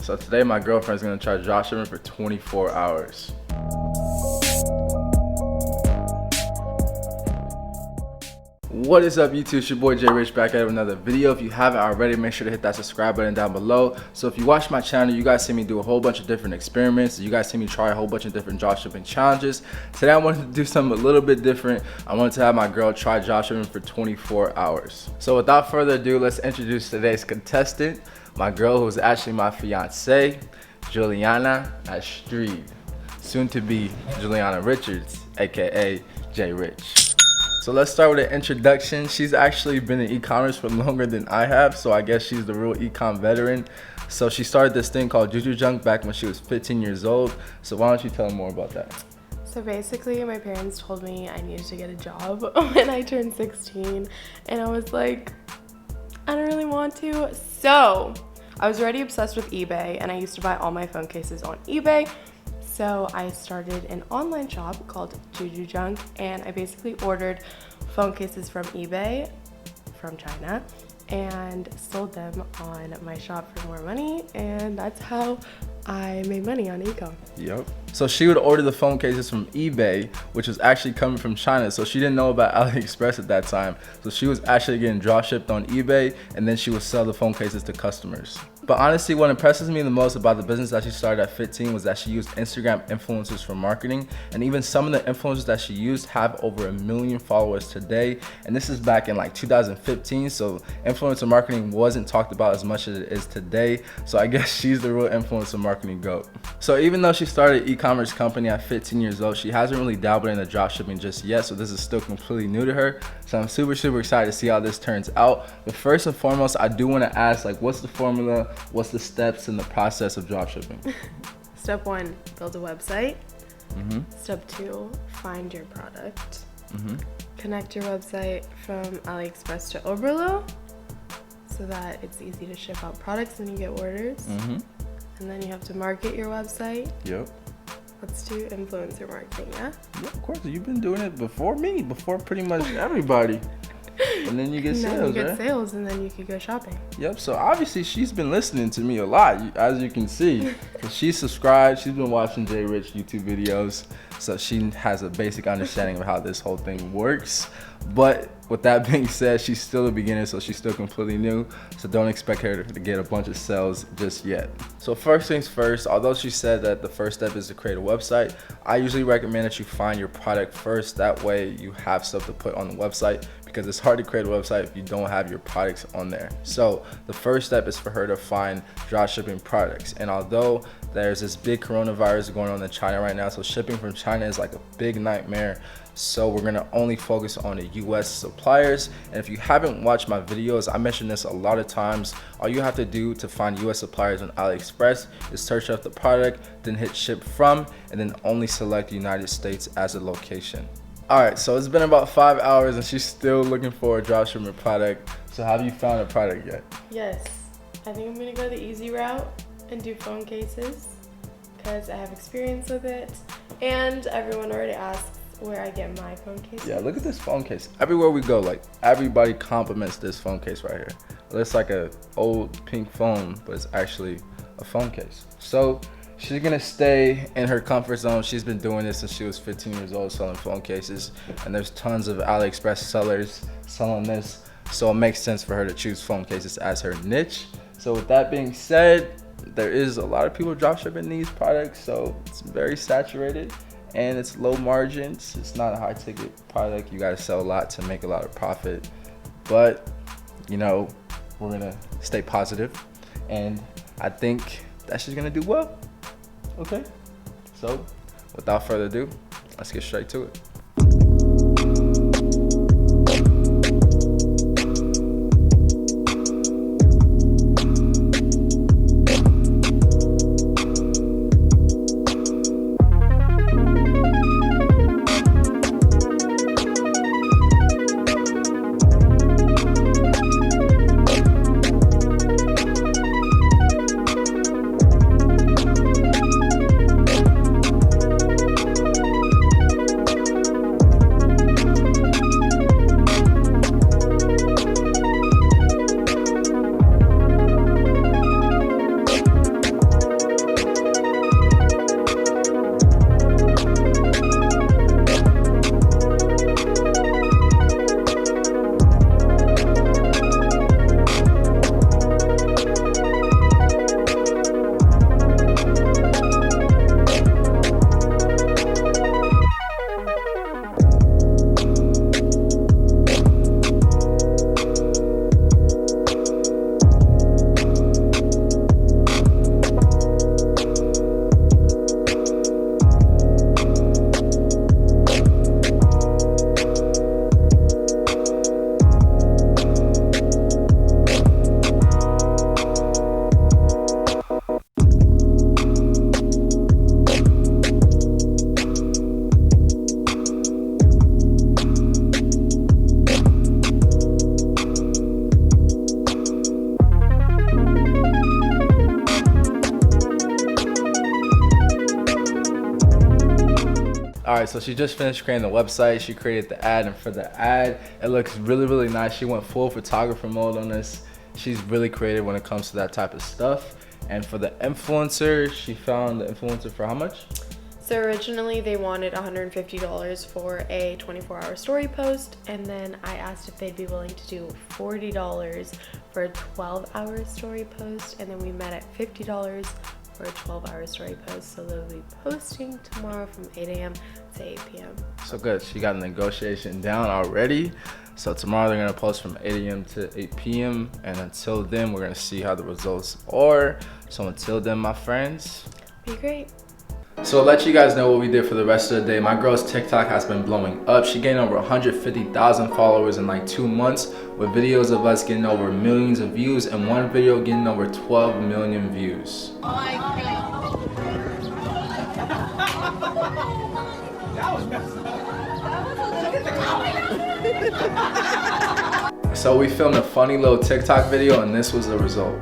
So today my girlfriend's gonna try dropshipping for 24 hours. What is up YouTube, it's your boy Jay Rich back at another video. If you haven't already, make sure to hit that subscribe button down below. So if you watch my channel, you guys see me do a whole bunch of different experiments. You guys see me try a whole bunch of different dropshipping challenges. Today I wanted to do something a little bit different. I wanted to have my girl try dropshipping for 24 hours. So without further ado, let's introduce today's contestant. My girl who is actually my fiance, Juliana Astrid. Soon to be Juliana Richards, aka Jay Rich. So let's start with an introduction. She's actually been in e-commerce for longer than I have, so I guess she's the real e-com veteran. So she started this thing called Juju Junk back when she was 15 years old. So why don't you tell them more about that? So basically, my parents told me I needed to get a job when I turned 16, and I was like, I don't really want to. So I was already obsessed with eBay, and I used to buy all my phone cases on eBay. So I started an online shop called Juju Junk, and I basically ordered phone cases from eBay from China and sold them on my shop for more money, and that's how I made money on Ecom. Yep. So she would order the phone cases from eBay, which was actually coming from China. So she didn't know about AliExpress at that time. So she was actually getting drop shipped on eBay, and then she would sell the phone cases to customers. But honestly, what impresses me the most about the business that she started at 15 was that she used Instagram influencers for marketing. And even some of the influencers that she used have over 1 million followers today. And this is back in like 2015. So influencer marketing wasn't talked about as much as it is today. So I guess she's the real influencer marketing GOAT. So even though she started an e-commerce company at 15 years old, she hasn't really dabbled in the dropshipping just yet. So this is still completely new to her. So I'm super excited to see how this turns out. But first and foremost, I do want to ask, like, what's the formula? What's the steps in the process of dropshipping? Step 1, build a website. Step 2, find your product. Connect your website from AliExpress to Oberlo so that it's easy to ship out products when you get orders. And then you have to market your website. Yep. Let's do influencer marketing, yeah? Yeah, of course. You've been doing it before me, before pretty much everybody. And then you get sales, then you get right? sales, and then you could go shopping. Yep, so obviously she's been listening to me a lot, as you can see. She's subscribed, she's been watching Jay Rich YouTube videos, so she has a basic understanding of how this whole thing works. But with that being said, she's still a beginner, so she's still completely new, so don't expect her to get a bunch of sales just yet. So first things first, although she said that the first step is to create a website, I usually recommend that you find your product first. That way you have stuff to put on the website, because it's hard to create a website if you don't have your products on there. So the first step is for her to find dropshipping products. And although there's this big coronavirus going on in China right now, so shipping from China is like a big nightmare. So we're gonna only focus on the US suppliers. And if you haven't watched my videos, I mention this a lot of times. All you have to do to find US suppliers on AliExpress is search up the product, then hit ship from, and then only select the United States as a location. Alright, so it's been about 5 hours and she's still looking for a dropshipping product. So have you found a product yet? Yes. I think I'm gonna go the easy route and do phone cases because I have experience with it. And everyone already asks where I get my phone cases. Yeah, look at this phone case. Everywhere we go, like, everybody compliments this phone case right here. It looks like an old pink phone, but it's actually a phone case. So she's gonna stay in her comfort zone. She's been doing this since she was 15 years old, selling phone cases. And there's tons of AliExpress sellers selling this. So it makes sense for her to choose phone cases as her niche. So with that being said, there is a lot of people dropshipping these products. So it's very saturated and it's low margins. It's not a high ticket product. You gotta sell a lot to make a lot of profit. But, you know, we're gonna stay positive. And I think that she's gonna do well. Okay, so without further ado, let's get straight to it. All right, so she just finished creating the website. She created the ad, and for the ad, it looks really, really nice. She went full photographer mode on this. She's really creative when it comes to that type of stuff. And for the influencer, she found the influencer for how much? So originally they wanted $150 for a 24-hour story post, and then I asked if they'd be willing to do $40 for a 12-hour story post, and then we met at $50 for a 12-hour story post. So they'll be posting tomorrow from 8 a.m. to 8 p.m. So good. She got a negotiation down already. So tomorrow they're gonna post from 8 a.m. to 8 p.m. And until then, we're gonna see how the results are. So until then, my friends, Be great. So I'll let you guys know what we did for the rest of the day. My girl's TikTok has been blowing up. She gained over 150,000 followers in like 2 months, with videos of us getting over millions of views and one video getting over 12 million views. Oh my God. So we filmed a funny little TikTok video, and this was the result.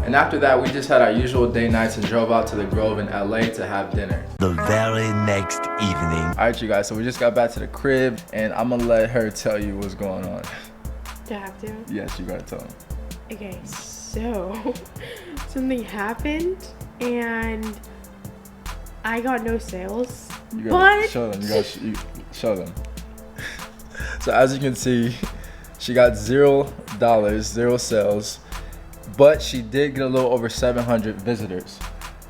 And after that, we just had our usual day nights and drove out to the Grove in LA to have dinner. The very next evening. All right, you guys, so we just got back to the crib, and I'm gonna let her tell you what's going on. Do I have to? Yes, you gotta tell them. Okay, so something happened and I got no sales. You gotta show them. You gotta show them. So as you can see, she got $0, 0 sales, but she did get a little over 700 visitors.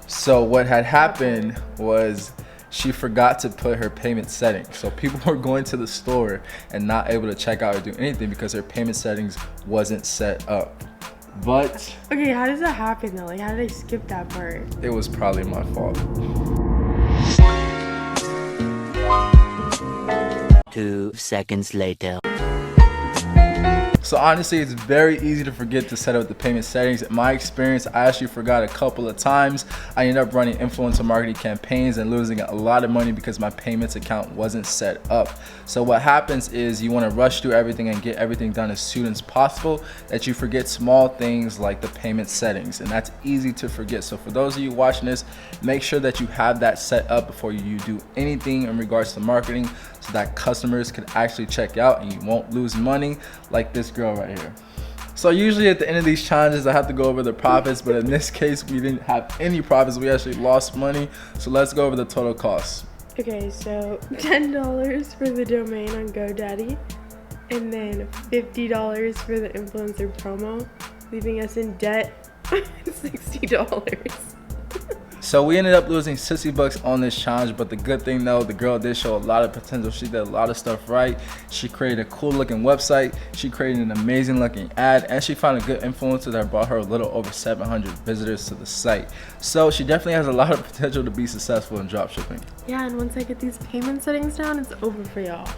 So what had happened was she forgot to put her payment settings. So people were going to the store and not able to check out or do anything because her payment settings wasn't set up. But okay, how does that happen though? Like, how did I skip that part? it was probably my fault. 2 seconds later. So honestly, it's very easy to forget to set up the payment settings. In my experience, I actually forgot a couple of times. I ended up running influencer marketing campaigns and losing a lot of money because my payments account wasn't set up. So what happens is you want to rush through everything and get everything done as soon as possible, that you forget small things like the payment settings, and that's easy to forget. So for those of you watching this, make sure that you have that set up before you do anything in regards to marketing, so that customers can actually check out and you won't lose money like this girl right here. So usually at the end of these challenges, I have to go over the profits, but in this case, we didn't have any profits. We actually lost money. So let's go over the total costs. Okay, so $10 for the domain on GoDaddy, and then $50 for the influencer promo, leaving us in debt $60. So we ended up losing $60 on this challenge, but the good thing though, the girl did show a lot of potential. She did a lot of stuff right. She created a cool looking website, she created an amazing looking ad, and she found a good influencer that brought her a little over 700 visitors to the site. So she definitely has a lot of potential to be successful in dropshipping. Yeah, and once I get these payment settings down, it's over for y'all.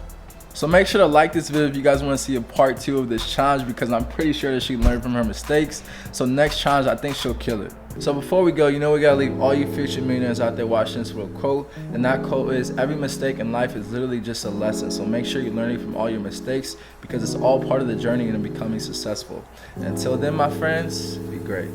So make sure to like this video if you guys want to see a part 2 of this challenge, because I'm pretty sure that she learned from her mistakes. So next challenge, I think she'll kill it. So before we go, you know we gotta leave all you future millionaires out there watching this with a quote, and that quote is, every mistake in life is literally just a lesson. So make sure you're learning from all your mistakes, because it's all part of the journey into becoming successful. And until then, my friends, be great.